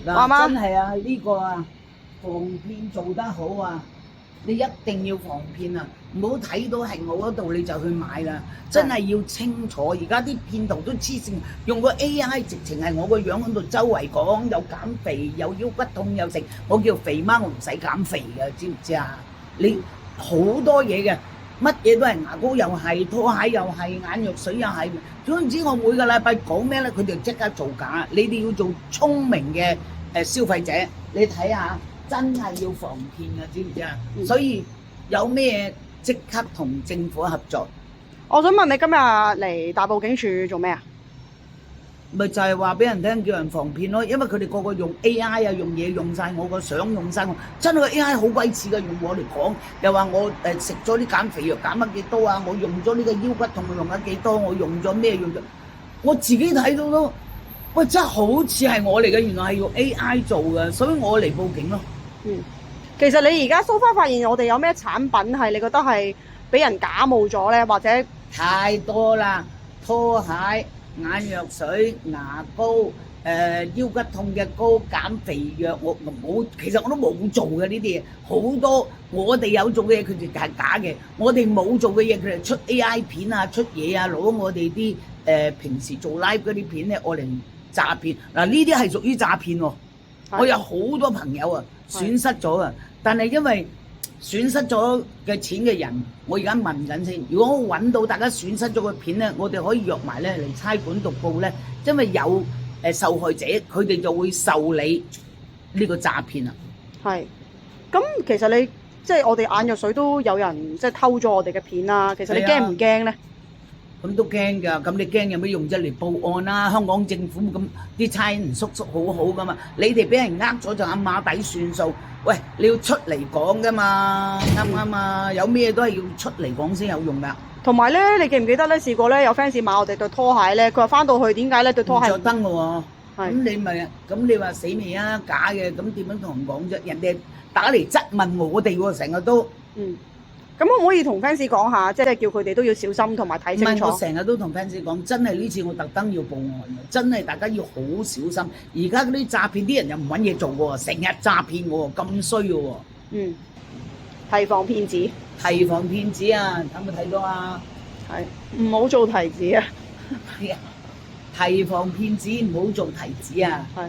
嗱，真媽係啊，呢個啊防騙做得好啊！你一定要防騙啊！唔好睇到係我嗰度你就去買啦，真係要清楚。而家啲騙徒都黐線，用個 AI 直情係我個樣喺度周圍講，又減肥又腰骨痛又食，我叫肥媽，我唔使減肥嘅，知唔知啊？你好多嘢嘅，乜嘢都係牙膏又係，拖鞋又係，眼藥水又係。總言之，我每個禮拜講咩咧，佢哋即刻造假。你哋要做聰明嘅消費者，你睇下。真係要防騙啊，知唔知啊？所以有咩即刻同政府合作。我想問你今日嚟大埔警署做咩啊？咪就係話俾人聽，叫人防騙咯。因為佢哋個個用 AI 啊，用嘢用晒我個相，用晒我。真係 AI 好鬼似㗎，用我嚟講，又話我食咗啲減肥藥減咗幾多啊？我用咗呢個腰骨痛用咗幾多？我用咗咩用咗？我自己睇到都，喂，真係好似係我嚟嘅，原來係用 AI 做嘅，所以我嚟報警咯。其實你而家搜翻發現我哋有咩產品係你覺得係俾人假冒咗咧，或者太多啦，拖鞋、眼藥水、牙膏、腰骨痛嘅膏、減肥藥，我冇，其實我都冇做嘅呢啲嘢，好多我哋有做嘅嘢，佢哋係假嘅；我哋冇做嘅嘢，佢哋出 AI 片啊，出嘢啊，攞我哋啲平時做 live 嗰啲片咧，我嚟詐騙。嗱，呢啲係屬於詐騙喎。我有好多朋友啊，損失咗啊，但係因為損失咗嘅錢嘅人，我而家問緊先。如果我揾到大家損失咗嘅片咧，我哋可以約埋咧嚟差館讀報咧，因為有受害者，佢哋就會受理呢個詐騙啊。係。咁其實你即係我哋眼藥水都有人即係偷咗我哋嘅片啦，其實你驚唔驚咧？咁都驚㗎，咁你驚有咩用啫？嚟報案啦！香港政府咁啲差人叔叔好好㗎嘛，你哋俾人呃咗就阿馬底算數。喂，你要出嚟講㗎嘛，啱唔啱啊？有咩都係要出嚟講先有用㗎。同埋咧，你記唔記得咧？試過咧，有 fans 買我哋對拖鞋咧，佢話翻到去點解咧對拖鞋唔着燈㗎喎？係咁你咪咁你話死未啊？假嘅，咁點樣同人講啫？人哋打嚟質問我哋喎，成日都。咁可唔可以同 fans 講下，即係叫佢哋都要小心同埋睇清楚？唔係，我成日都同 fans 講，真係呢次我特登要報案嘅，真係大家要好小心。而家嗰啲詐騙啲人又唔揾嘢做喎，成日詐騙喎，咁衰嘅喎。提防騙子，提防騙子啊！有冇睇到啊？係唔好做提子啊！係啊，提防騙子，唔好做提子啊！係。